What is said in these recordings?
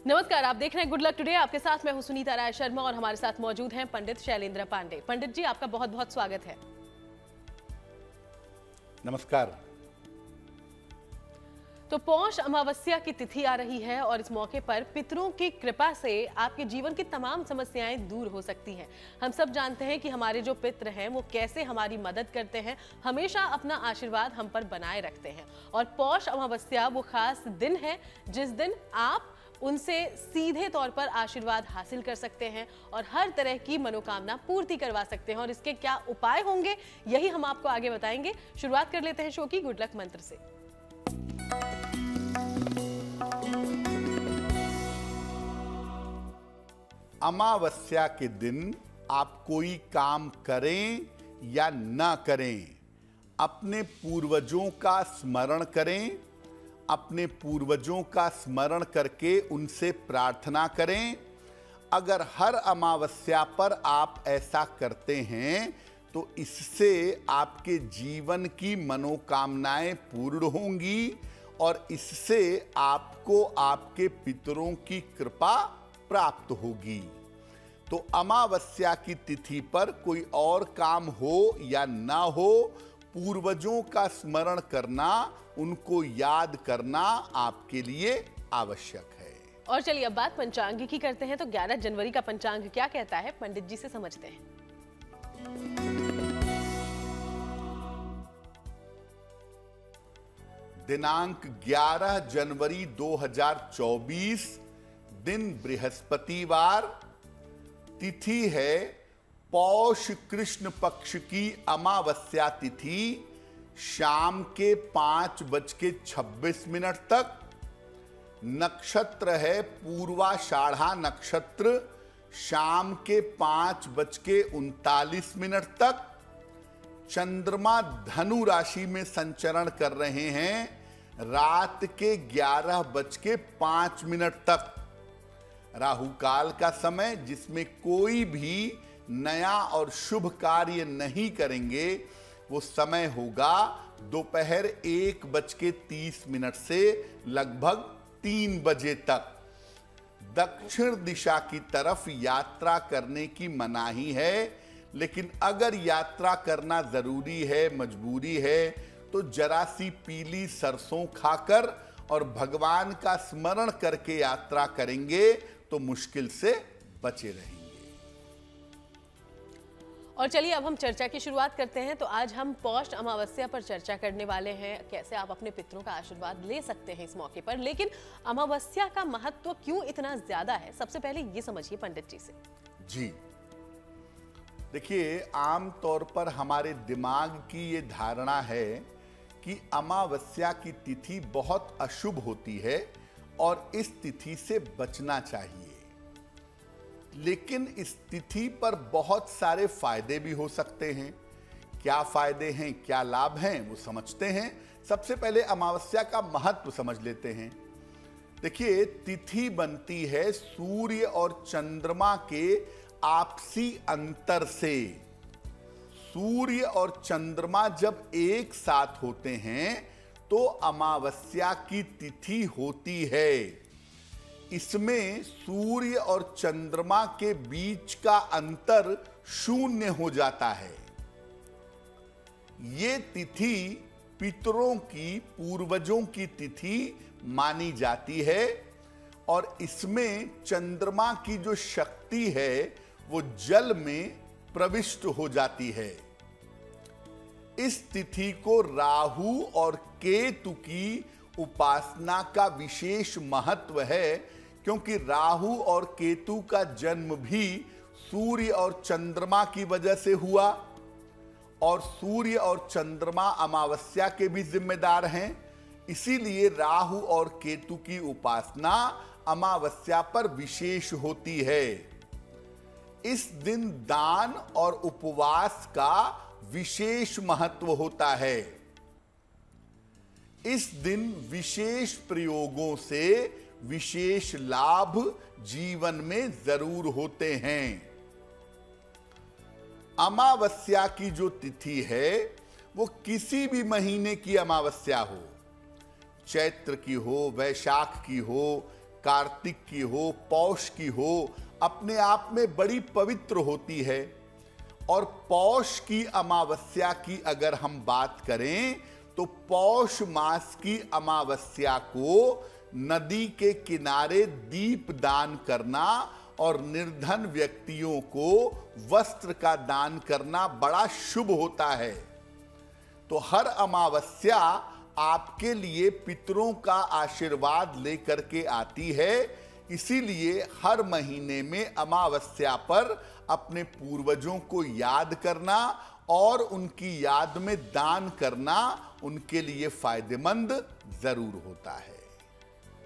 नमस्कार, आप देख रहे हैं गुड लक टुडे। आपके साथ मैं हूं सुनीता राय शर्मा और हमारे साथ मौजूद हैं पंडित शैलेंद्र पांडे। पंडित जी, आपका बहुत बहुत स्वागत है। नमस्कार। तो पौष अमावस्या की तिथि आ रही है और इस मौके पर पितरों की कृपा से आपके जीवन की तमाम समस्याएं दूर हो सकती हैं। हम सब जानते हैं कि हमारे जो पितर हैं वो कैसे हमारी मदद करते हैं, हमेशा अपना आशीर्वाद हम पर बनाए रखते हैं। और पौष अमावस्या वो खास दिन है जिस दिन आप उनसे सीधे तौर पर आशीर्वाद हासिल कर सकते हैं और हर तरह की मनोकामना पूर्ति करवा सकते हैं। और इसके क्या उपाय होंगे यही हम आपको आगे बताएंगे। शुरुआत कर लेते हैं शो की गुड लक मंत्र से। अमावस्या के दिन आप कोई काम करें या ना करें, अपने पूर्वजों का स्मरण करें। अपने पूर्वजों का स्मरण करके उनसे प्रार्थना करें। अगर हर अमावस्या पर आप ऐसा करते हैं तो इससे आपके जीवन की मनोकामनाएं पूर्ण होंगी और इससे आपको आपके पितरों की कृपा प्राप्त होगी। तो अमावस्या की तिथि पर कोई और काम हो या ना हो, पूर्वजों का स्मरण करना, उनको याद करना आपके लिए आवश्यक है। और चलिए अब बात पंचांग की करते हैं। तो 11 जनवरी का पंचांग क्या कहता है, पंडित जी से समझते हैं। दिनांक 11 जनवरी 2024, दिन बृहस्पतिवार, तिथि है पौष कृष्ण पक्ष की अमावस्या तिथि, शाम के 5:26 तक। नक्षत्र है पूर्वाषाढ़ा नक्षत्र, शाम के 5:39 तक। चंद्रमा धनु राशि में संचरण कर रहे हैं रात के 11:05 तक। राहु काल का समय, जिसमें कोई भी नया और शुभ कार्य नहीं करेंगे, वो समय होगा दोपहर 1:30 से लगभग 3 बजे तक। दक्षिण दिशा की तरफ यात्रा करने की मनाही है, लेकिन अगर यात्रा करना जरूरी है, मजबूरी है, तो जरा सी पीली सरसों खाकर और भगवान का स्मरण करके यात्रा करेंगे तो मुश्किल से बचे रहेंगे। और चलिए अब हम चर्चा की शुरुआत करते हैं। तो आज हम पौष अमावस्या पर चर्चा करने वाले हैं, कैसे आप अपने पितरों का आशीर्वाद ले सकते हैं इस मौके पर। लेकिन अमावस्या का महत्व क्यों इतना ज्यादा है, सबसे पहले ये समझिए पंडित जी से। जी देखिए, आम तौर पर हमारे दिमाग की ये धारणा है कि अमावस्या की तिथि बहुत अशुभ होती है और इस तिथि से बचना चाहिए। लेकिन इस तिथि पर बहुत सारे फायदे भी हो सकते हैं। क्या फायदे हैं, क्या लाभ हैं, वो समझते हैं। सबसे पहले अमावस्या का महत्व समझ लेते हैं। देखिए, तिथि बनती है सूर्य और चंद्रमा के आपसी अंतर से। सूर्य और चंद्रमा जब एक साथ होते हैं तो अमावस्या की तिथि होती है। इसमें सूर्य और चंद्रमा के बीच का अंतर 0 हो जाता है। ये तिथि पितरों की, पूर्वजों की तिथि मानी जाती है और इसमें चंद्रमा की जो शक्ति है वो जल में प्रविष्ट हो जाती है। इस तिथि को राहु और केतु की उपासना का विशेष महत्व है, क्योंकि राहु और केतु का जन्म भी सूर्य और चंद्रमा की वजह से हुआ और सूर्य और चंद्रमा अमावस्या के भी जिम्मेदार हैं। इसीलिए राहु और केतु की उपासना अमावस्या पर विशेष होती है। इस दिन दान और उपवास का विशेष महत्व होता है। इस दिन विशेष प्रयोगों से विशेष लाभ जीवन में जरूर होते हैं। अमावस्या की जो तिथि है वो किसी भी महीने की अमावस्या हो, चैत्र की हो, वैशाख की हो, कार्तिक की हो, पौष की हो, अपने आप में बड़ी पवित्र होती है। और पौष की अमावस्या की अगर हम बात करें तो पौष मास की अमावस्या को नदी के किनारे दीप दान करना और निर्धन व्यक्तियों को वस्त्र का दान करना बड़ा शुभ होता है। तो हर अमावस्या आपके लिए पितरों का आशीर्वाद लेकर के आती है। इसीलिए हर महीने में अमावस्या पर अपने पूर्वजों को याद करना और उनकी याद में दान करना उनके लिए फायदेमंद जरूर होता है।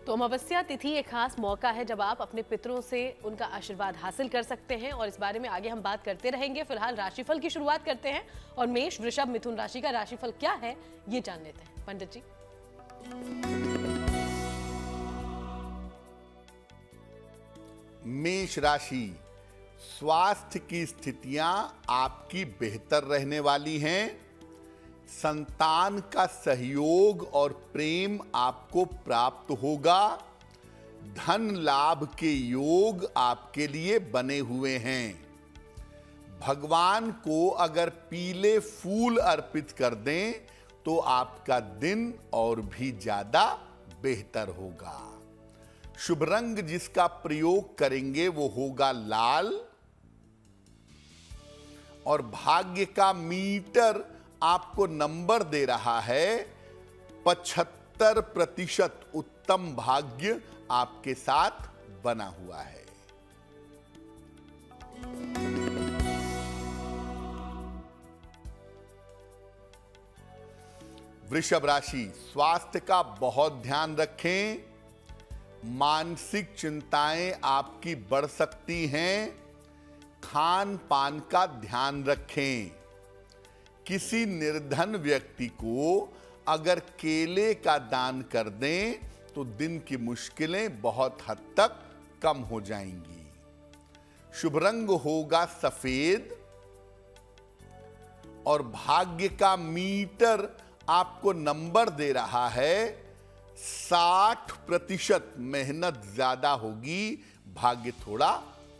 तो अमावस्या तिथि एक खास मौका है जब आप अपने पितरों से उनका आशीर्वाद हासिल कर सकते हैं और इस बारे में आगे हम बात करते रहेंगे। फिलहाल राशिफल की शुरुआत करते हैं और मेष, वृषभ, मिथुन राशि का राशिफल क्या है ये जान लेते हैं। पंडित जी। मेष राशि, स्वास्थ्य की स्थितियां आपकी बेहतर रहने वाली हैं। संतान का सहयोग और प्रेम आपको प्राप्त होगा। धन लाभ के योग आपके लिए बने हुए हैं। भगवान को अगर पीले फूल अर्पित कर दें तो आपका दिन और भी ज्यादा बेहतर होगा। शुभ रंग जिसका प्रयोग करेंगे वो होगा लाल। और भाग्य का मीटर आपको नंबर दे रहा है 75% उत्तम भाग्य आपके साथ बना हुआ है। वृषभ राशि, स्वास्थ्य का बहुत ध्यान रखें। मानसिक चिंताएं आपकी बढ़ सकती हैं। खान पान का ध्यान रखें। किसी निर्धन व्यक्ति को अगर केले का दान कर दें तो दिन की मुश्किलें बहुत हद तक कम हो जाएंगी। शुभ रंग होगा सफेद। और भाग्य का मीटर आपको नंबर दे रहा है 60%। मेहनत ज्यादा होगी, भाग्य थोड़ा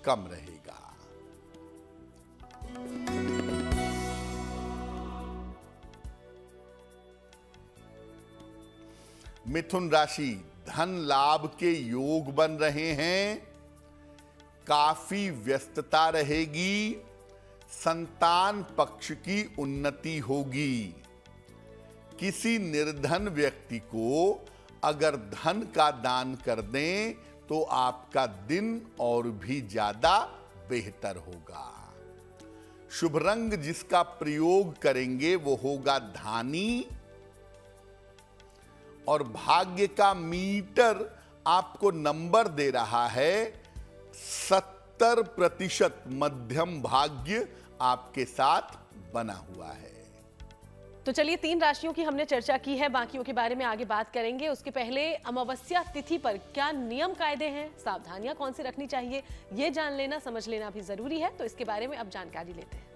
कम रहेगा। मिथुन राशि, धन लाभ के योग बन रहे हैं। काफी व्यस्तता रहेगी। संतान पक्ष की उन्नति होगी। किसी निर्धन व्यक्ति को अगर धन का दान कर दें तो आपका दिन और भी ज्यादा बेहतर होगा। शुभ रंग जिसका प्रयोग करेंगे वो होगा धानी। और भाग्य का मीटर आपको नंबर दे रहा है 70%। मध्यम भाग्य आपके साथ बना हुआ है। तो चलिए 3 राशियों की हमने चर्चा की है, बाकियों के बारे में आगे बात करेंगे। उसके पहले अमावस्या तिथि पर क्या नियम कायदे हैं, सावधानियां कौन सी रखनी चाहिए, ये जान लेना समझ लेना भी जरूरी है। तो इसके बारे में अब जानकारी लेते हैं।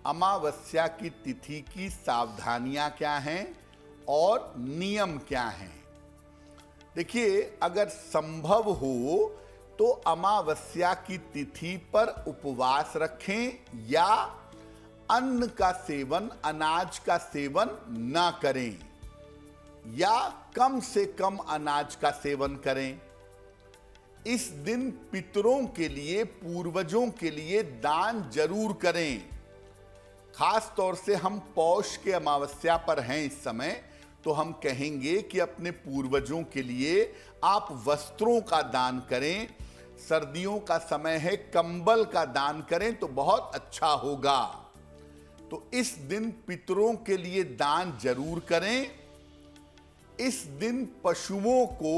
अमावस्या की तिथि की सावधानियां क्या हैं और नियम क्या हैं? देखिए, अगर संभव हो तो अमावस्या की तिथि पर उपवास रखें या अन्न का सेवन, अनाज का सेवन ना करें या कम से कम अनाज का सेवन करें। इस दिन पितरों के लिए, पूर्वजों के लिए दान जरूर करें। खास तौर से हम पौष के अमावस्या पर हैं इस समय, तो हम कहेंगे कि अपने पूर्वजों के लिए आप वस्त्रों का दान करें। सर्दियों का समय है, कंबल का दान करें तो बहुत अच्छा होगा। तो इस दिन पितरों के लिए दान जरूर करें। इस दिन पशुओं को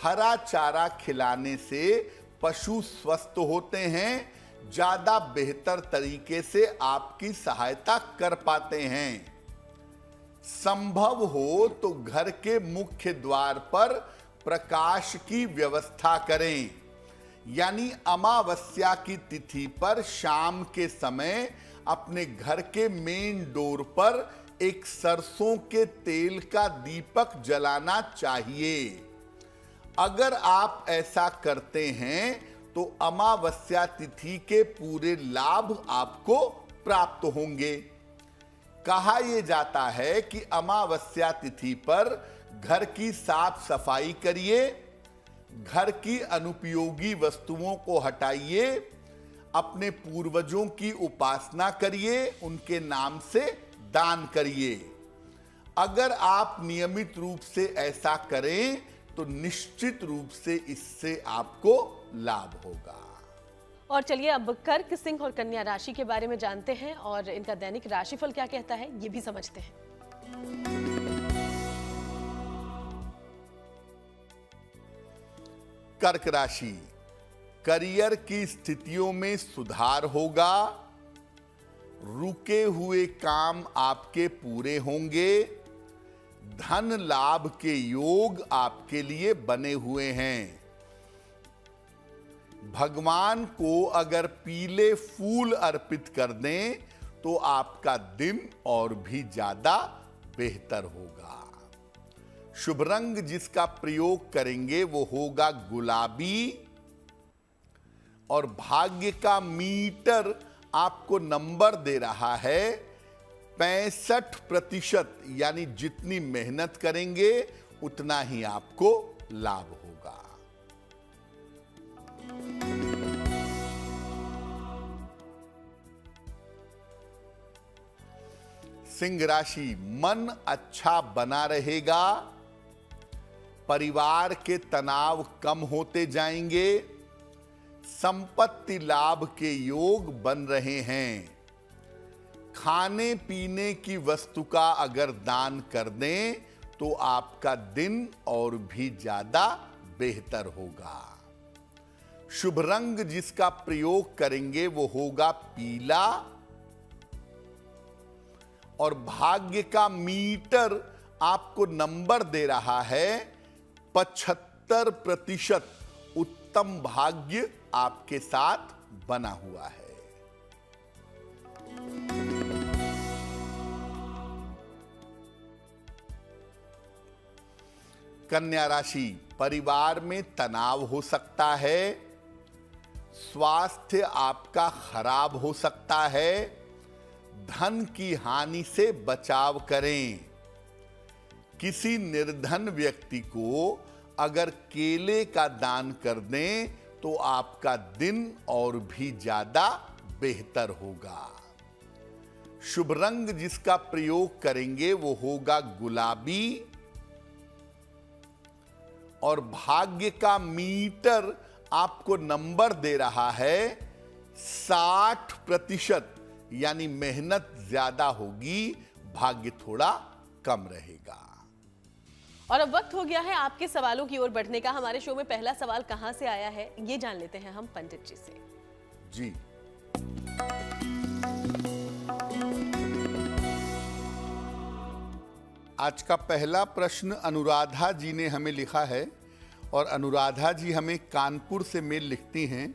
हरा चारा खिलाने से पशु स्वस्थ होते हैं, ज्यादा बेहतर तरीके से आपकी सहायता कर पाते हैं। संभव हो तो घर के मुख्य द्वार पर प्रकाश की व्यवस्था करें। यानी अमावस्या की तिथि पर शाम के समय अपने घर के मेन डोर पर एक सरसों के तेल का दीपक जलाना चाहिए। अगर आप ऐसा करते हैं तो अमावस्या तिथि के पूरे लाभ आपको प्राप्त होंगे। कहा यह जाता है कि अमावस्या तिथि पर घर की साफ सफाई करिए, घर की अनुपयोगी वस्तुओं को हटाइए, अपने पूर्वजों की उपासना करिए, उनके नाम से दान करिए। अगर आप नियमित रूप से ऐसा करें तो निश्चित रूप से इससे आपको लाभ होगा। और चलिए अब कर्क, सिंह और कन्या राशि के बारे में जानते हैं और इनका दैनिक राशिफल क्या कहता है ये भी समझते हैं। कर्क राशि, करियर की स्थितियों में सुधार होगा, रुके हुए काम आपके पूरे होंगे, धन लाभ के योग आपके लिए बने हुए हैं। भगवान को अगर पीले फूल अर्पित कर दें तो आपका दिन और भी ज्यादा बेहतर होगा। शुभ रंग जिसका प्रयोग करेंगे वो होगा गुलाबी और भाग्य का मीटर आपको नंबर दे रहा है 65%, यानी जितनी मेहनत करेंगे उतना ही आपको लाभ होगा। सिंह राशि, मन अच्छा बना रहेगा, परिवार के तनाव कम होते जाएंगे, संपत्ति लाभ के योग बन रहे हैं। खाने पीने की वस्तु का अगर दान कर दें तो आपका दिन और भी ज्यादा बेहतर होगा। शुभ रंग जिसका प्रयोग करेंगे वो होगा पीला और भाग्य का मीटर आपको नंबर दे रहा है 75%। उत्तम भाग्य आपके साथ बना हुआ है। कन्या राशि, परिवार में तनाव हो सकता है, स्वास्थ्य आपका खराब हो सकता है, धन की हानि से बचाव करें। किसी निर्धन व्यक्ति को अगर केले का दान कर दें तो आपका दिन और भी ज्यादा बेहतर होगा। शुभ रंग जिसका प्रयोग करेंगे वो होगा गुलाबी और भाग्य का मीटर आपको नंबर दे रहा है 60%, यानी मेहनत ज्यादा होगी, भाग्य थोड़ा कम रहेगा। और अब वक्त हो गया है आपके सवालों की ओर बढ़ने का। हमारे शो में पहला सवाल कहां से आया है ये जान लेते हैं हम पंडित जी से। जी, आज का पहला प्रश्न अनुराधा जी ने हमें लिखा है और अनुराधा जी हमें कानपुर से मेल लिखती हैं।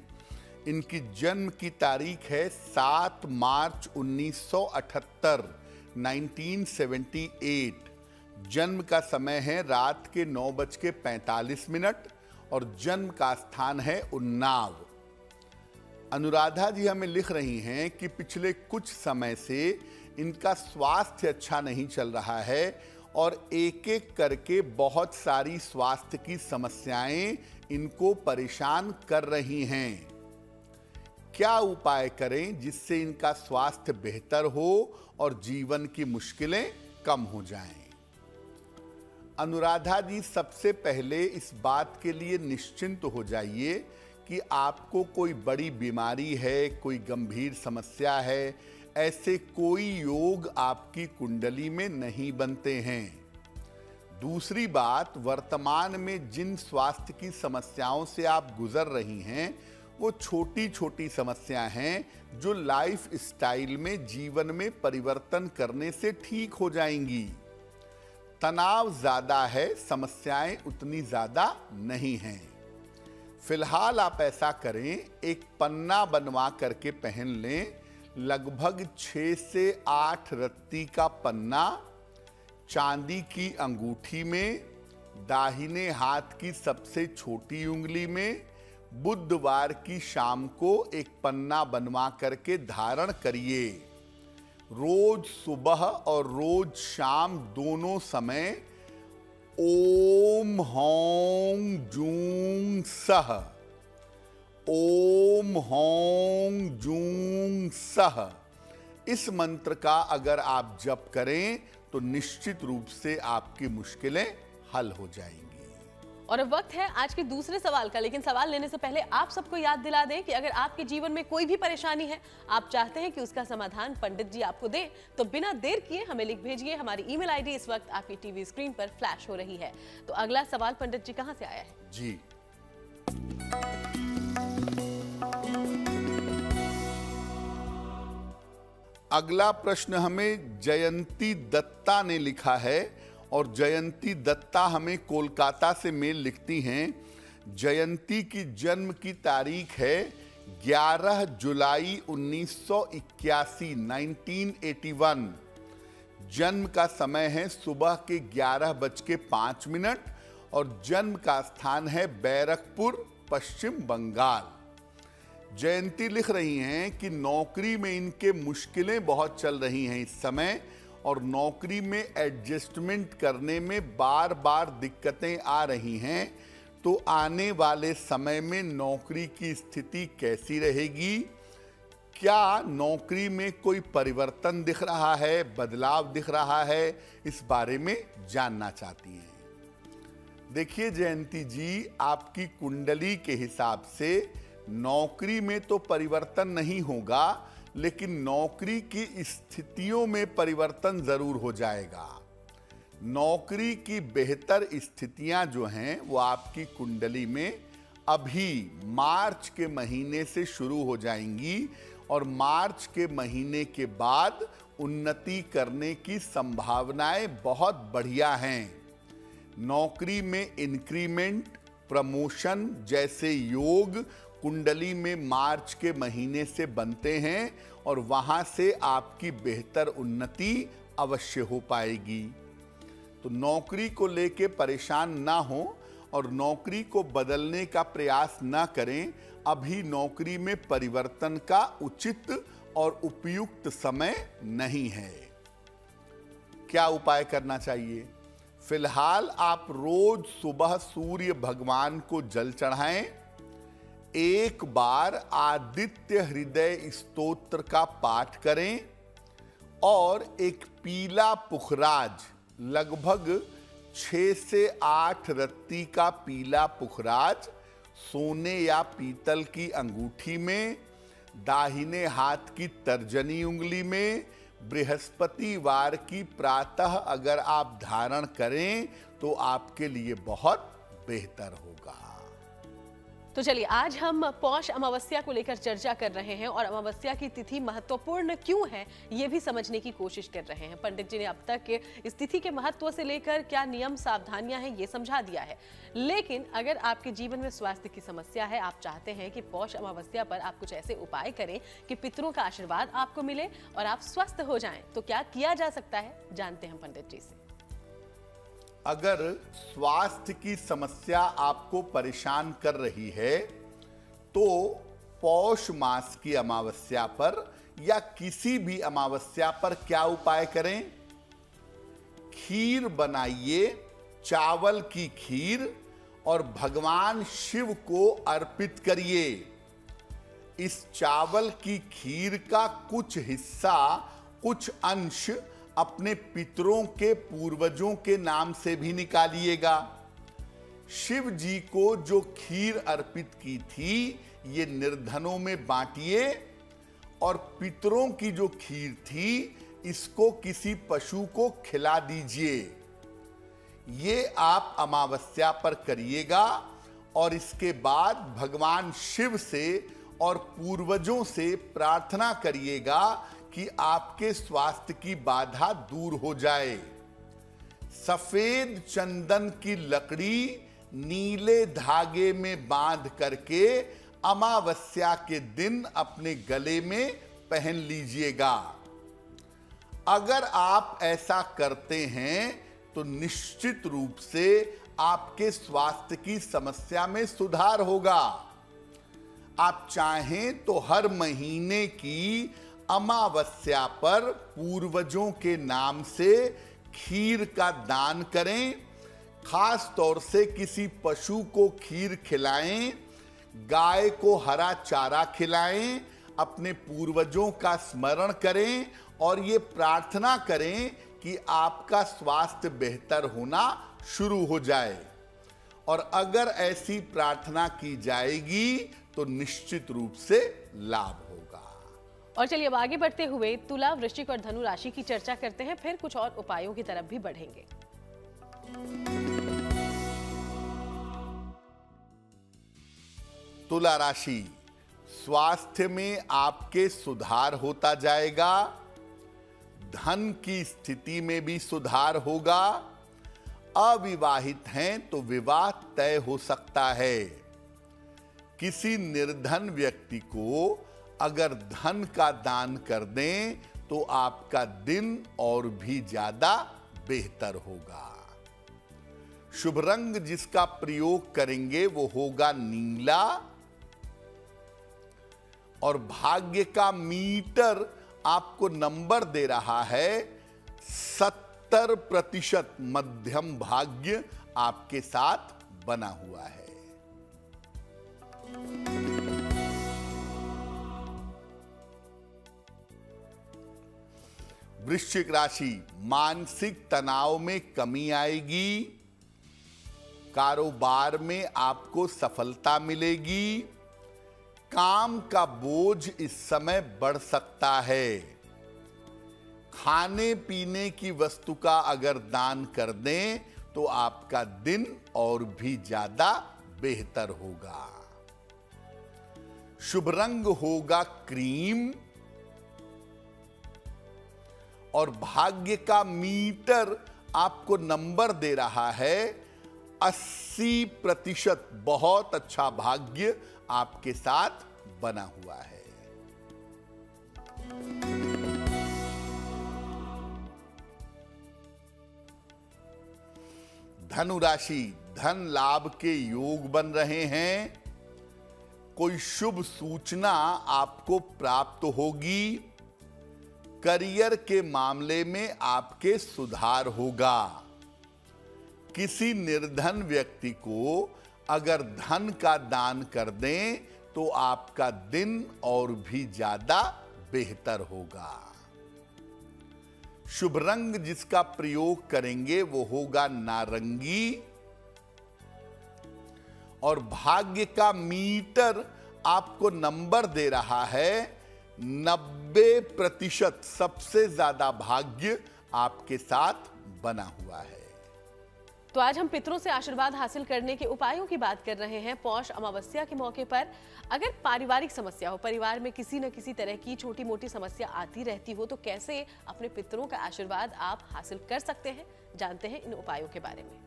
इनकी जन्म की तारीख है 7 मार्च 1978, 1978। जन्म का समय है रात के 9:45 और जन्म का स्थान है उन्नाव। अनुराधा जी हमें लिख रही हैं कि पिछले कुछ समय से इनका स्वास्थ्य अच्छा नहीं चल रहा है और एक एक करके बहुत सारी स्वास्थ्य की समस्याएं इनको परेशान कर रही हैं। क्या उपाय करें जिससे इनका स्वास्थ्य बेहतर हो और जीवन की मुश्किलें कम हो जाएं? अनुराधा जी, सबसे पहले इस बात के लिए निश्चिंत हो जाइए कि आपको कोई बड़ी बीमारी है, कोई गंभीर समस्या है, ऐसे कोई योग आपकी कुंडली में नहीं बनते हैं। दूसरी बात, वर्तमान में जिन स्वास्थ्य की समस्याओं से आप गुजर रही हैं वो छोटी छोटी समस्याएं हैं जो लाइफ स्टाइल में, जीवन में परिवर्तन करने से ठीक हो जाएंगी। तनाव ज्यादा है, समस्याएं उतनी ज्यादा नहीं हैं। फिलहाल आप ऐसा करें, एक पन्ना बनवा करके पहन लें, लगभग 6 से 8 रत्ती का पन्ना चांदी की अंगूठी में दाहिने हाथ की सबसे छोटी उंगली में बुधवार की शाम को एक पन्ना बनवा करके धारण करिए। रोज सुबह और रोज शाम दोनों समय ओम हौं जूं सह, ओम हौं जूं सह, इस मंत्र का अगर आप जप करें तो निश्चित रूप से आपकी मुश्किलें हल हो जाएंगी। और अब वक्त है आज के दूसरे सवाल का, लेकिन सवाल लेने से पहले आप सबको याद दिला दें कि अगर आपके जीवन में कोई भी परेशानी है, आप चाहते हैं कि उसका समाधान पंडित जी आपको दें, तो बिना देर किए हमें लिख भेजिए। हमारी ईमेल आईडी इस वक्त आपकी टीवी स्क्रीन पर फ्लैश हो रही है। तो अगला सवाल पंडित जी कहां से आया है? जी, अगला प्रश्न हमें जयंती दत्ता ने लिखा है और जयंती दत्ता हमें कोलकाता से मेल लिखती हैं। जयंती की जन्म की तारीख है 11 जुलाई 1981, 1981। जन्म का समय है सुबह के 11:05 और जन्म का स्थान है बैरकपुर, पश्चिम बंगाल। जयंती लिख रही हैं कि नौकरी में इनके मुश्किलें बहुत चल रही हैं इस समय और नौकरी में एडजस्टमेंट करने में बार बार दिक्कतें आ रही हैं। तो आने वाले समय में नौकरी की स्थिति कैसी रहेगी? क्या नौकरी में कोई परिवर्तन दिख रहा है, बदलाव दिख रहा है? इस बारे में जानना चाहती हैं। देखिए जयंती जी, आपकी कुंडली के हिसाब से नौकरी में तो परिवर्तन नहीं होगा, लेकिन नौकरी की स्थितियों में परिवर्तन जरूर हो जाएगा। नौकरी की बेहतर स्थितियां जो हैं वो आपकी कुंडली में अभी मार्च के महीने से शुरू हो जाएंगी और मार्च के महीने के बाद उन्नति करने की संभावनाएं बहुत बढ़िया हैं। नौकरी में इंक्रीमेंट, प्रमोशन जैसे योग कुंडली में मार्च के महीने से बनते हैं और वहां से आपकी बेहतर उन्नति अवश्य हो पाएगी। तो नौकरी को लेके परेशान ना हो और नौकरी को बदलने का प्रयास ना करें। अभी नौकरी में परिवर्तन का उचित और उपयुक्त समय नहीं है। क्या उपाय करना चाहिए? फिलहाल आप रोज सुबह सूर्य भगवान को जल चढ़ाएं। एक बार आदित्य हृदय स्तोत्र का पाठ करें और एक पीला पुखराज, लगभग 6 से 8 रत्ती का पीला पुखराज सोने या पीतल की अंगूठी में, दाहिने हाथ की तर्जनी उंगली में, बृहस्पतिवार की प्रातः अगर आप धारण करें तो आपके लिए बहुत बेहतर होगा। तो चलिए, आज हम पौष अमावस्या को लेकर चर्चा कर रहे हैं और अमावस्या की तिथि महत्वपूर्ण क्यों है ये भी समझने की कोशिश कर रहे हैं। पंडित जी ने अब तक इस तिथि के महत्व से लेकर क्या नियम सावधानियां हैं ये समझा दिया है। लेकिन अगर आपके जीवन में स्वास्थ्य की समस्या है, आप चाहते हैं कि पौष अमावस्या पर आप कुछ ऐसे उपाय करें कि पितरों का आशीर्वाद आपको मिले और आप स्वस्थ हो जाएं, तो क्या किया जा सकता है, जानते हैं पंडित जी से। अगर स्वास्थ्य की समस्या आपको परेशान कर रही है तो पौष मास की अमावस्या पर या किसी भी अमावस्या पर क्या उपाय करें? खीर बनाइए, चावल की खीर, और भगवान शिव को अर्पित करिए। इस चावल की खीर का कुछ हिस्सा, कुछ अंश अपने पितरों के पूर्वजों के नाम से भी निकालिएगा। शिव जी को जो खीर अर्पित की थी ये निर्धनों में बांटिए और पितरों की जो खीर थी इसको किसी पशु को खिला दीजिए। ये आप अमावस्या पर करिएगा और इसके बाद भगवान शिव से और पूर्वजों से प्रार्थना करिएगा कि आपके स्वास्थ्य की बाधा दूर हो जाए। सफेद चंदन की लकड़ी नीले धागे में बांध करके अमावस्या के दिन अपने गले में पहन लीजिएगा। अगर आप ऐसा करते हैं तो निश्चित रूप से आपके स्वास्थ्य की समस्या में सुधार होगा। आप चाहें तो हर महीने की अमावस्या पर पूर्वजों के नाम से खीर का दान करें। खास तौर से किसी पशु को खीर खिलाएं, गाय को हरा चारा खिलाएं, अपने पूर्वजों का स्मरण करें और ये प्रार्थना करें कि आपका स्वास्थ्य बेहतर होना शुरू हो जाए। और अगर ऐसी प्रार्थना की जाएगी तो निश्चित रूप से लाभ होगा। और चलिए अब आगे बढ़ते हुए तुला, वृश्चिक और धनु राशि की चर्चा करते हैं, फिर कुछ और उपायों की तरफ भी बढ़ेंगे। तुला राशि, स्वास्थ्य में आपके सुधार होता जाएगा। धन की स्थिति में भी सुधार होगा। अविवाहित हैं तो विवाह तय हो सकता है। किसी निर्धन व्यक्ति को अगर धन का दान कर दें तो आपका दिन और भी ज्यादा बेहतर होगा। शुभ रंग जिसका प्रयोग करेंगे वो होगा नीला। और भाग्य का मीटर आपको नंबर दे रहा है 70% मध्यम भाग्य आपके साथ बना हुआ है। वृश्चिक राशि, मानसिक तनाव में कमी आएगी। कारोबार में आपको सफलता मिलेगी। काम का बोझ इस समय बढ़ सकता है। खाने पीने की वस्तु का अगर दान कर दें तो आपका दिन और भी ज्यादा बेहतर होगा। शुभ रंग होगा क्रीम। और भाग्य का मीटर आपको नंबर दे रहा है 80%। बहुत अच्छा भाग्य आपके साथ बना हुआ है। धनु राशि, धन लाभ के योग बन रहे हैं। कोई शुभ सूचना आपको प्राप्त होगी। करियर के मामले में आपके सुधार होगा। किसी निर्धन व्यक्ति को अगर धन का दान कर दें तो आपका दिन और भी ज्यादा बेहतर होगा। शुभ रंग जिसका प्रयोग करेंगे वो होगा नारंगी। और भाग्य का मीटर आपको नंबर दे रहा है 90%। सबसे ज्यादा भाग्य आपके साथ बना हुआ है। तो आज हम पितरों से आशीर्वाद हासिल करने के उपायों की बात कर रहे हैं। पौष अमावस्या के मौके पर अगर पारिवारिक समस्या हो, परिवार में किसी न किसी तरह की छोटी मोटी समस्या आती रहती हो, तो कैसे अपने पितरों का आशीर्वाद आप हासिल कर सकते हैं, जानते हैं इन उपायों के बारे में।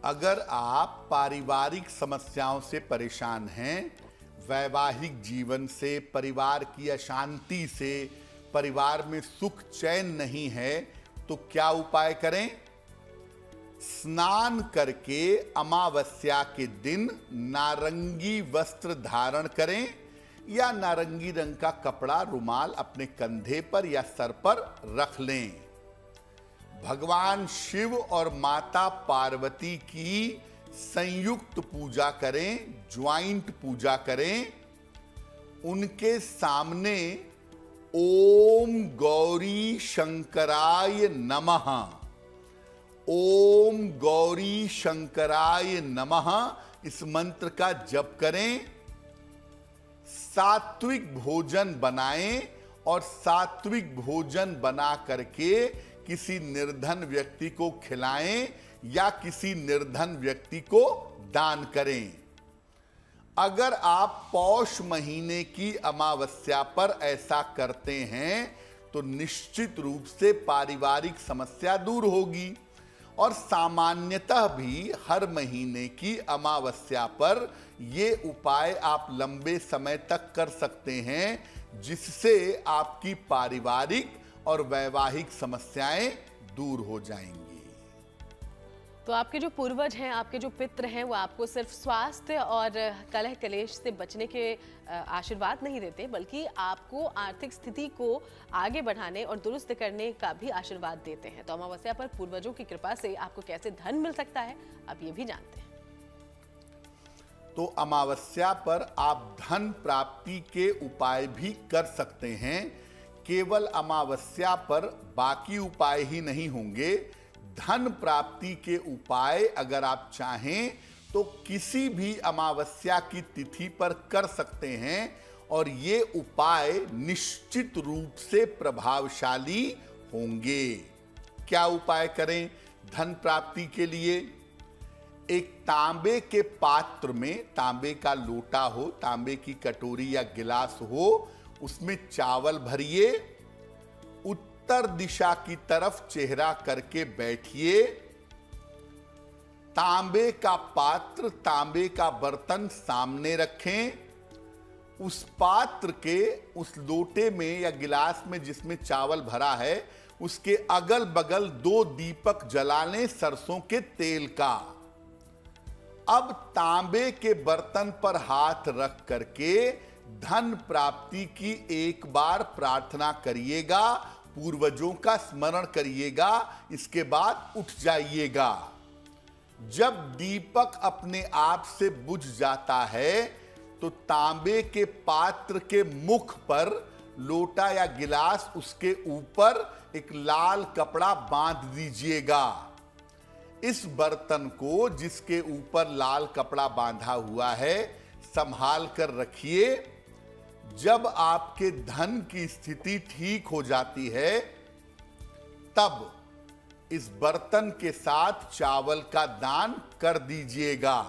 अगर आप पारिवारिक समस्याओं से परेशान हैं, वैवाहिक जीवन से, परिवार की अशांति से, परिवार में सुख चैन नहीं है, तो क्या उपाय करें? स्नान करके अमावस्या के दिन नारंगी वस्त्र धारण करें या नारंगी रंग का कपड़ा, रुमाल अपने कंधे पर या सर पर रख लें। भगवान शिव और माता पार्वती की संयुक्त पूजा करें, ज्वाइंट पूजा करें। उनके सामने ओम गौरी शंकराय नमः, ओम गौरी शंकराय नमः इस मंत्र का जप करें। सात्विक भोजन बनाएं और सात्विक भोजन बना करके किसी निर्धन व्यक्ति को खिलाएं या किसी निर्धन व्यक्ति को दान करें। अगर आप पौष महीने की अमावस्या पर ऐसा करते हैं तो निश्चित रूप से पारिवारिक समस्या दूर होगी। और सामान्यतः भी हर महीने की अमावस्या पर ये उपाय आप लंबे समय तक कर सकते हैं, जिससे आपकी पारिवारिक और वैवाहिक समस्याएं दूर हो जाएंगी। तो आपके जो पूर्वज हैं, आपके जो पितृ हैं, वो आपको सिर्फ स्वास्थ्य और कलह कलेश से बचने के आशीर्वाद नहीं देते, बल्कि आपको आर्थिक स्थिति को आगे बढ़ाने और दुरुस्त करने का भी आशीर्वाद देते हैं। तो अमावस्या पर पूर्वजों की कृपा से आपको कैसे धन मिल सकता है, आप ये भी जानते हैं। तो अमावस्या पर आप धन प्राप्ति के उपाय भी कर सकते हैं। केवल अमावस्या पर बाकी उपाय ही नहीं होंगे, धन प्राप्ति के उपाय अगर आप चाहें तो किसी भी अमावस्या की तिथि पर कर सकते हैं और ये उपाय निश्चित रूप से प्रभावशाली होंगे। क्या उपाय करें धन प्राप्ति के लिए? एक तांबे के पात्र में, तांबे का लोटा हो, तांबे की कटोरी या गिलास हो, उसमें चावल भरिए, उत्तर दिशा की तरफ चेहरा करके बैठिए। तांबे का पात्र, तांबे का बर्तन सामने रखें। उस पात्र के, उस लोटे में या गिलास में जिसमें चावल भरा है, उसके अगल बगल 2 दीपक जला लें सरसों के तेल का। अब तांबे के बर्तन पर हाथ रख करके धन प्राप्ति की एक बार प्रार्थना करिएगा, पूर्वजों का स्मरण करिएगा, इसके बाद उठ जाइएगा। जब दीपक अपने आप से बुझ जाता है तो तांबे के पात्र के मुख पर, लोटा या गिलास उसके ऊपर एक लाल कपड़ा बांध दीजिएगा। इस बर्तन को जिसके ऊपर लाल कपड़ा बांधा हुआ है संभाल कर रखिए। जब आपके धन की स्थिति ठीक हो जाती है तब इस बर्तन के साथ चावल का दान कर दीजिएगा।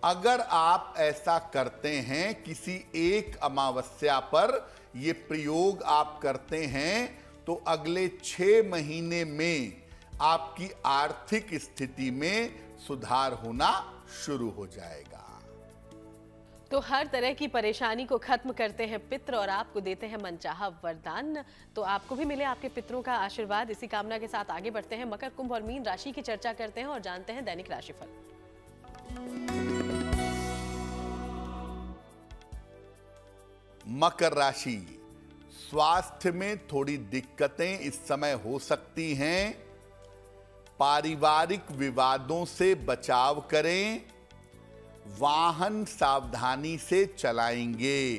अगर आप ऐसा करते हैं, किसी एक अमावस्या पर यह प्रयोग आप करते हैं, तो अगले 6 महीने में आपकी आर्थिक स्थिति में सुधार होना शुरू हो जाएगा। तो हर तरह की परेशानी को खत्म करते हैं पितृ और आपको देते हैं मनचाहा वरदान। तो आपको भी मिले आपके पितरों का आशीर्वाद। इसी कामना के साथ आगे बढ़ते हैं। मकर, कुंभ और मीन राशि की चर्चा करते हैं और जानते हैं दैनिक राशिफल। मकर राशि, स्वास्थ्य में थोड़ी दिक्कतें इस समय हो सकती हैं। पारिवारिक विवादों से बचाव करें। वाहन सावधानी से चलाएंगे।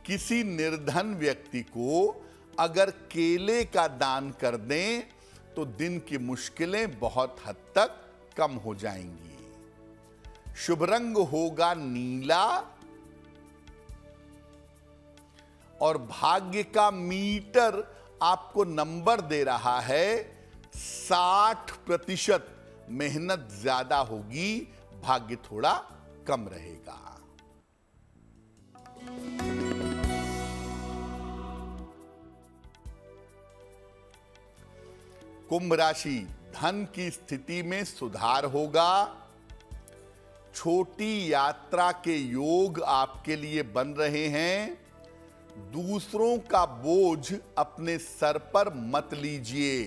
किसी निर्धन व्यक्ति को अगर केले का दान कर दें तो दिन की मुश्किलें बहुत हद तक कम हो जाएंगी। शुभ रंग होगा नीला और भाग्य का मीटर आपको नंबर दे रहा है 60%। मेहनत ज्यादा होगी, भाग्य थोड़ा कम रहेगा। कुंभ राशि, धन की स्थिति में सुधार होगा। छोटी यात्रा के योग आपके लिए बन रहे हैं। दूसरों का बोझ अपने सर पर मत लीजिए।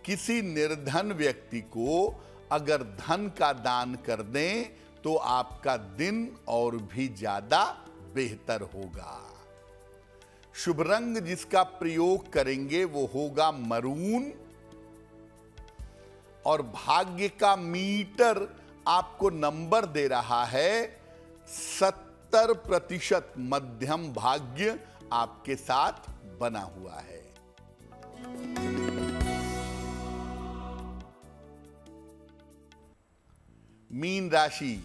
किसी निर्धन व्यक्ति को अगर धन का दान कर दें तो आपका दिन और भी ज्यादा बेहतर होगा। शुभ रंग जिसका प्रयोग करेंगे वो होगा मरून और भाग्य का मीटर आपको नंबर दे रहा है 70%। मध्यम भाग्य आपके साथ बना हुआ है। मीन राशि,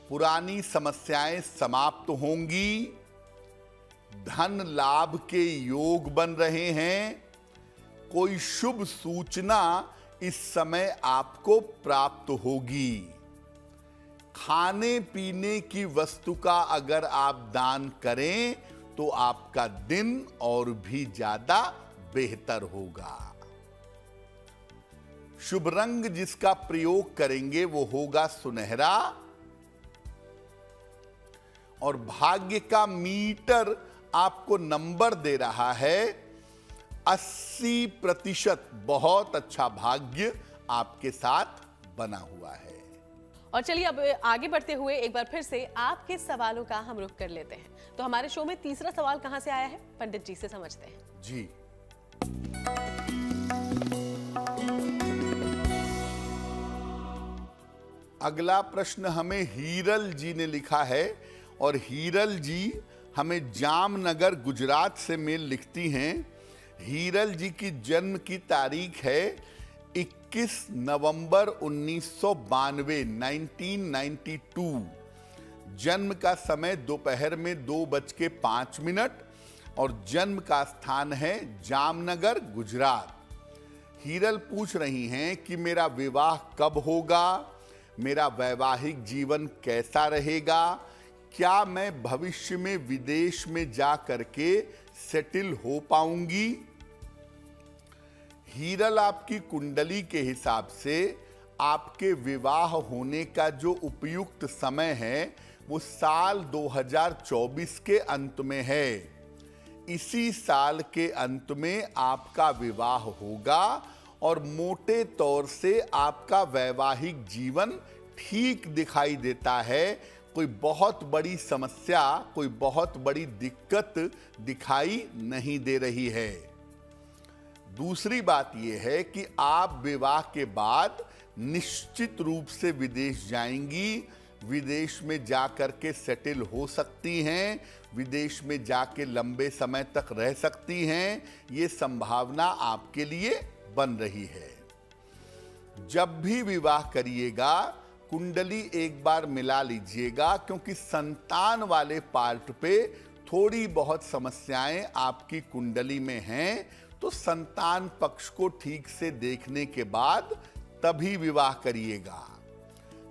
पुरानी समस्याएं समाप्त होंगी। धन लाभ के योग बन रहे हैं। कोई शुभ सूचना इस समय आपको प्राप्त होगी। खाने पीने की वस्तु का अगर आप दान करें तो आपका दिन और भी ज्यादा बेहतर होगा। शुभ रंग जिसका प्रयोग करेंगे वो होगा सुनहरा और भाग्य का मीटर आपको नंबर दे रहा है 80% बहुत अच्छा भाग्य आपके साथ बना हुआ है। और चलिए अब आगे बढ़ते हुए एक बार फिर से आपके सवालों का हम रुख कर लेते हैं। तो हमारे शो में तीसरा सवाल कहां से आया है, पंडित जी से समझते हैं। जी, अगला प्रश्न हमें हीरल जी ने लिखा है और हीरल जी हमें जामनगर गुजरात से मेल लिखती हैं। हीरल जी की जन्म की तारीख है 21 नवंबर 1992, 1992। जन्म का समय दोपहर में 2:05 और जन्म का स्थान है जामनगर गुजरात। हीरल पूछ रही हैं कि मेरा विवाह कब होगा, मेरा वैवाहिक जीवन कैसा रहेगा, क्या मैं भविष्य में विदेश में जा करके सेटल हो पाऊंगी। हीरल, आपकी कुंडली के हिसाब से आपके विवाह होने का जो उपयुक्त समय है वो साल 2024 के अंत में है। इसी साल के अंत में आपका विवाह होगा और मोटे तौर से आपका वैवाहिक जीवन ठीक दिखाई देता है। कोई बहुत बड़ी समस्या, कोई बहुत बड़ी दिक्कत दिखाई नहीं दे रही है। दूसरी बात यह है कि आप विवाह के बाद निश्चित रूप से विदेश जाएंगी, विदेश में जाकर के सेटल हो सकती हैं, विदेश में जाके लंबे समय तक रह सकती हैं। ये संभावना आपके लिए बन रही है। जब भी विवाह करिएगा कुंडली एक बार मिला लीजिएगा, क्योंकि संतान वाले पार्ट पे थोड़ी बहुत समस्याएं आपकी कुंडली में हैं। तो संतान पक्ष को ठीक से देखने के बाद तभी विवाह करिएगा।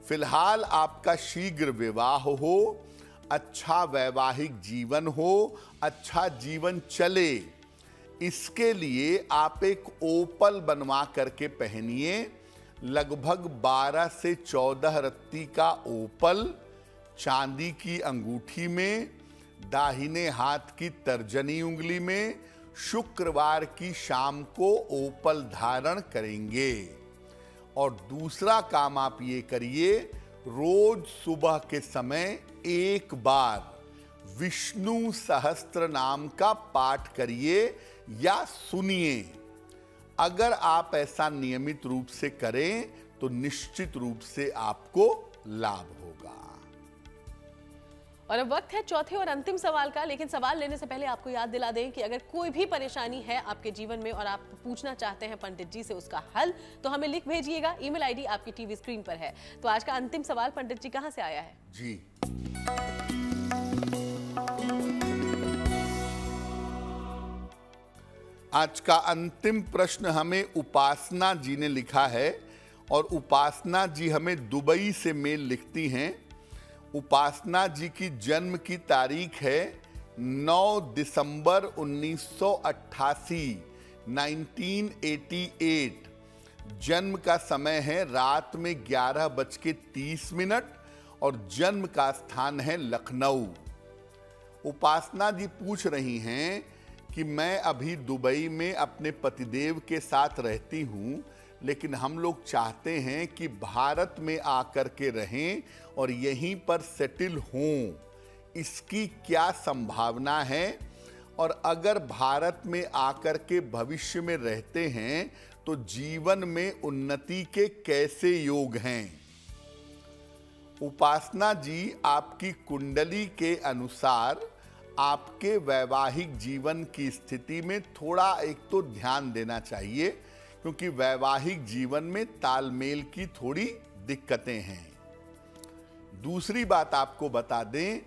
फिलहाल आपका शीघ्र विवाह हो, अच्छा वैवाहिक जीवन हो, अच्छा जीवन चले, इसके लिए आप एक ओपल बनवा करके पहनिए। लगभग 12 से 14 रत्ती का ओपल चांदी की अंगूठी में, दाहिने हाथ की तर्जनी उंगली में, शुक्रवार की शाम को ओपल धारण करेंगे। और दूसरा काम आप ये करिए, रोज सुबह के समय एक बार विष्णु सहस्त्र नाम का पाठ करिए या सुनिए। अगर आप ऐसा नियमित रूप से करें तो निश्चित रूप से आपको लाभ होगा। और अब वक्त है चौथे और अंतिम सवाल का, लेकिन सवाल लेने से पहले आपको याद दिला दें कि अगर कोई भी परेशानी है आपके जीवन में और आप पूछना चाहते हैं पंडित जी से उसका हल, तो हमें लिख भेजिएगा। ईमेल आईडी आपकी टीवी स्क्रीन पर है। तो आज का अंतिम सवाल पंडित जी कहां से आया है? जी, आज का अंतिम प्रश्न हमें उपासना जी ने लिखा है और उपासना जी हमें दुबई से मेल लिखती हैं। उपासना जी की जन्म की तारीख है 9 दिसंबर 1988, 1988। जन्म का समय है रात में 11:30 और जन्म का स्थान है लखनऊ। उपासना जी पूछ रही हैं कि मैं अभी दुबई में अपने पतिदेव के साथ रहती हूँ, लेकिन हम लोग चाहते हैं कि भारत में आकर के रहें और यहीं पर सेटल हों। इसकी क्या संभावना है? और अगर भारत में आकर के भविष्य में रहते हैं तो जीवन में उन्नति के कैसे योग हैं? उपासना जी, आपकी कुंडली के अनुसार आपके वैवाहिक जीवन की स्थिति में थोड़ा एक तो ध्यान देना चाहिए, क्योंकि वैवाहिक जीवन में तालमेल की थोड़ी दिक्कतें हैं। दूसरी बात आपको बता दें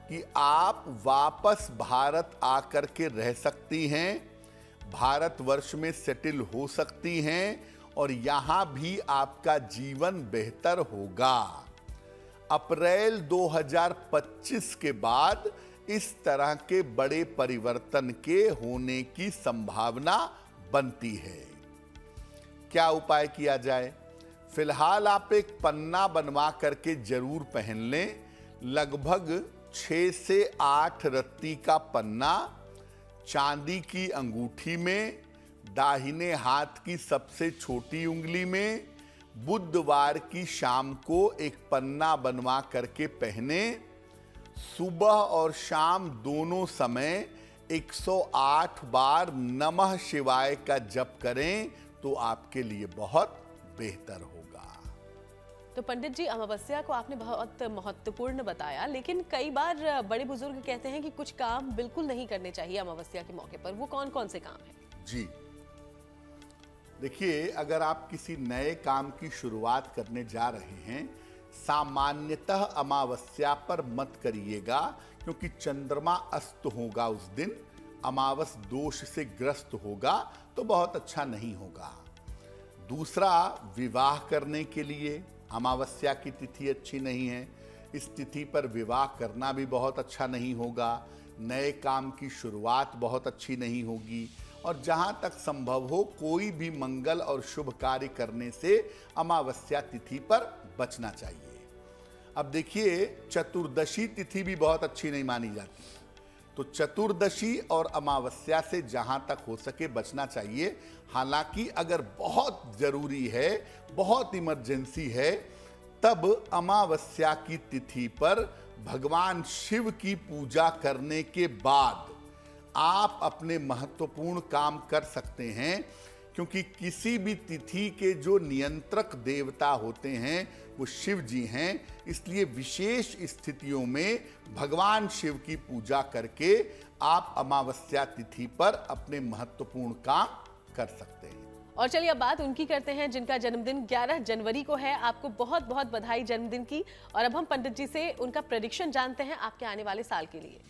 कि आप वापस भारत आकर के रह सकती हैं, भारतवर्ष में सेटल हो सकती हैं और यहाँ भी आपका जीवन बेहतर होगा। अप्रैल 2025 के बाद इस तरह के बड़े परिवर्तन के होने की संभावना बनती है। क्या उपाय किया जाए? फिलहाल आप एक पन्ना बनवा करके जरूर पहन लें। लगभग 6 से 8 रत्ती का पन्ना चांदी की अंगूठी में, दाहिने हाथ की सबसे छोटी उंगली में बुधवार की शाम को एक पन्ना बनवा करके पहने। सुबह और शाम दोनों समय 108 बार नमः शिवाय का जप करें तो आपके लिए बहुत बेहतर होगा। तो पंडित जी, अमावस्या को आपने बहुत महत्वपूर्ण बताया, लेकिन कई बार बड़े बुजुर्ग कहते हैं कि कुछ काम बिल्कुल नहीं करने चाहिए अमावस्या के मौके पर। वो कौन कौन से काम हैं? जी देखिए, अगर आप किसी नए काम की शुरुआत करने जा रहे हैं, सामान्यतः अमावस्या पर मत करिएगा, क्योंकि चंद्रमा अस्त होगा उस दिन, अमावस दोष से ग्रस्त होगा, तो बहुत अच्छा नहीं होगा। दूसरा, विवाह करने के लिए अमावस्या की तिथि अच्छी नहीं है, इस तिथि पर विवाह करना भी बहुत अच्छा नहीं होगा। नए काम की शुरुआत बहुत अच्छी नहीं होगी, और जहां तक संभव हो कोई भी मंगल और शुभ कार्य करने से अमावस्या तिथि पर बचना चाहिए। अब देखिए, चतुर्दशी तिथि भी बहुत अच्छी नहीं मानी जाती, तो चतुर्दशी और अमावस्या से जहां तक हो सके बचना चाहिए। हालांकि अगर बहुत जरूरी है, बहुत इमरजेंसी है, तब अमावस्या की तिथि पर भगवान शिव की पूजा करने के बाद आप अपने महत्वपूर्ण काम कर सकते हैं, क्योंकि किसी भी तिथि के जो नियंत्रक देवता होते हैं वो शिव जी हैं। इसलिए विशेष स्थितियों में भगवान शिव की पूजा करके आप अमावस्या तिथि पर अपने महत्वपूर्ण काम कर सकते हैं। और चलिए अब बात उनकी करते हैं जिनका जन्मदिन 11 जनवरी को है। आपको बहुत बहुत बधाई जन्मदिन की। और अब हम पंडित जी से उनका प्रेडिक्शन जानते हैं आपके आने वाले साल के लिए।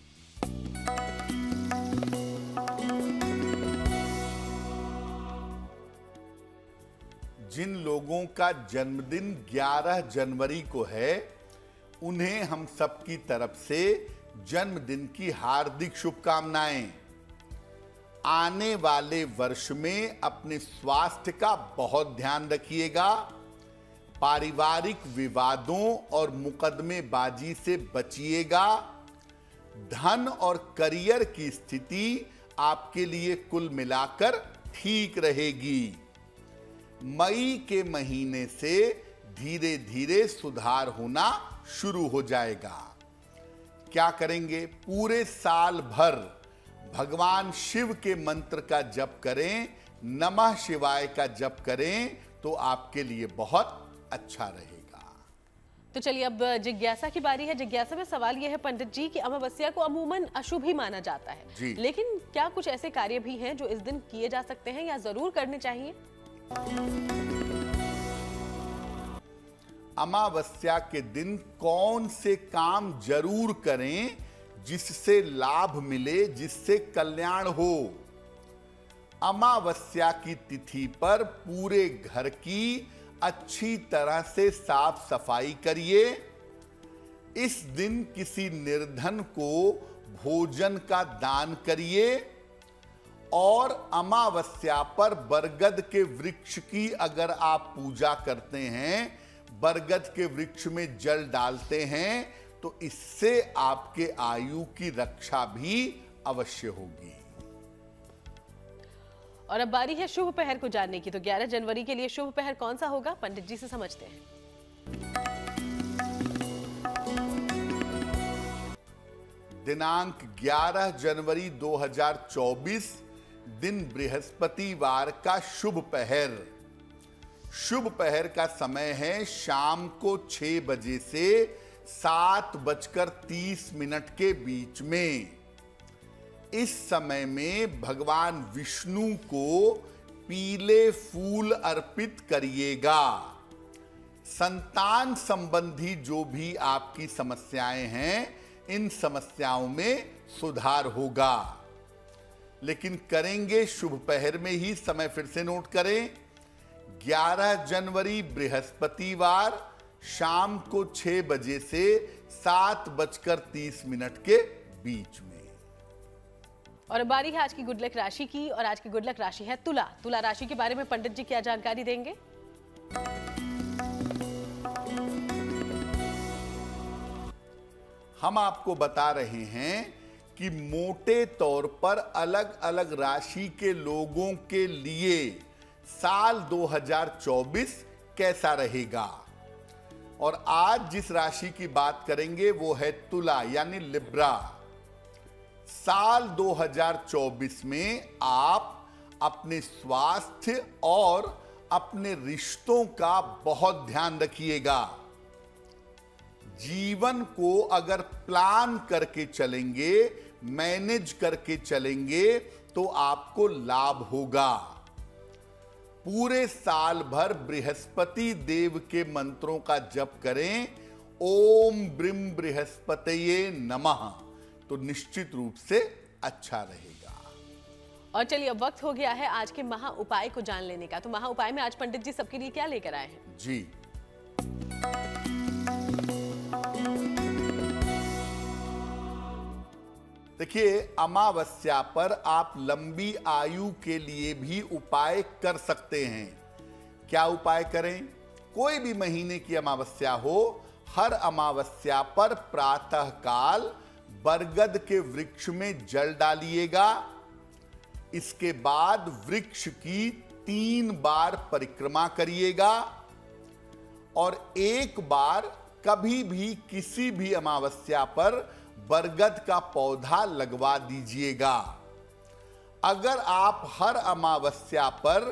जिन लोगों का जन्मदिन 11 जनवरी को है, उन्हें हम सबकी तरफ से जन्मदिन की हार्दिक शुभकामनाएं। आने वाले वर्ष में अपने स्वास्थ्य का बहुत ध्यान रखिएगा। पारिवारिक विवादों और मुकदमेबाजी से बचिएगा। धन और करियर की स्थिति आपके लिए कुल मिलाकर ठीक रहेगी। मई के महीने से धीरे धीरे सुधार होना शुरू हो जाएगा। क्या करेंगे? पूरे साल भर भगवान शिव के मंत्र का जप करें, नमः शिवाय का जप करें, तो आपके लिए बहुत अच्छा रहेगा। तो चलिए अब जिज्ञासा की बारी है। जिज्ञासा में सवाल यह है पंडित जी कि अमावस्या को अमूमन अशुभ ही माना जाता है जी। लेकिन क्या कुछ ऐसे कार्य भी हैं जो इस दिन किए जा सकते हैं या जरूर करने चाहिए? अमावस्या के दिन कौन से काम जरूर करें जिससे लाभ मिले, जिससे कल्याण हो? अमावस्या की तिथि पर पूरे घर की अच्छी तरह से साफ सफाई करिए। इस दिन किसी निर्धन को भोजन का दान करिए और अमावस्या पर बरगद के वृक्ष की अगर आप पूजा करते हैं, बरगद के वृक्ष में जल डालते हैं, तो इससे आपके आयु की रक्षा भी अवश्य होगी। और अब बारी है शुभ पहर को जानने की। तो 11 जनवरी के लिए शुभ पहर कौन सा होगा, पंडित जी से समझते हैं। दिनांक 11 जनवरी 2024 दिन बृहस्पतिवार का शुभ पहर। शुभ पहर का समय है शाम को 6 बजे से 7:30 के बीच में। इस समय में भगवान विष्णु को पीले फूल अर्पित करिएगा। संतान संबंधी जो भी आपकी समस्याएं हैं, इन समस्याओं में सुधार होगा। लेकिन करेंगे शुभ पहर में ही। समय फिर से नोट करें, 11 जनवरी बृहस्पतिवार शाम को 6 बजे से 7:30 के बीच में। और बारी है आज की गुड लक राशि की, और आज की गुड लक राशि है तुला। तुला राशि के बारे में पंडित जी क्या जानकारी देंगे? हम आपको बता रहे हैं कि मोटे तौर पर अलग अलग राशि के लोगों के लिए साल 2024 कैसा रहेगा। और आज जिस राशि की बात करेंगे वो है तुला यानी लिब्रा। साल 2024 में आप अपने स्वास्थ्य और अपने रिश्तों का बहुत ध्यान रखिएगा। जीवन को अगर प्लान करके चलेंगे, मैनेज करके चलेंगे तो आपको लाभ होगा। पूरे साल भर बृहस्पति देव के मंत्रों का जप करें, ओम ब्रीम बृहस्पतये नमः, तो निश्चित रूप से अच्छा रहेगा। और चलिए अब वक्त हो गया है आज के महा उपाय को जान लेने का। तो महा उपाय में आज पंडित जी सबके लिए क्या लेकर आए हैं? जी, देखिए, अमावस्या पर आप लंबी आयु के लिए भी उपाय कर सकते हैं। क्या उपाय करें? कोई भी महीने की अमावस्या हो, हर अमावस्या पर प्रातः काल बरगद के वृक्ष में जल डालिएगा। इसके बाद वृक्ष की 3 बार परिक्रमा करिएगा और एक बार कभी भी किसी भी अमावस्या पर बरगद का पौधा लगवा दीजिएगा। अगर आप हर अमावस्या पर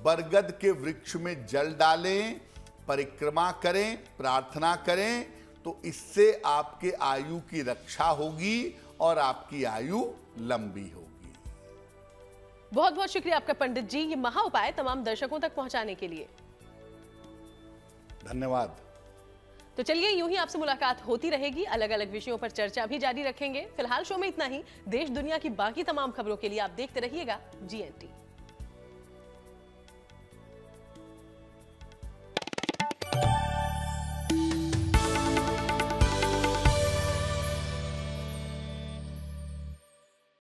बरगद के वृक्ष में जल डालें, परिक्रमा करें, प्रार्थना करें, तो इससे आपके आयु की रक्षा होगी और आपकी आयु लंबी होगी। बहुत बहुत शुक्रिया आपका पंडित जी, ये महा उपाय तमाम दर्शकों तक पहुंचाने के लिए। धन्यवाद। तो चलिए यूं ही आपसे मुलाकात होती रहेगी, अलग अलग विषयों पर चर्चा भी जारी रखेंगे। फिलहाल शो में इतना ही। देश दुनिया की बाकी तमाम खबरों के लिए आप देखते रहिएगा GNT।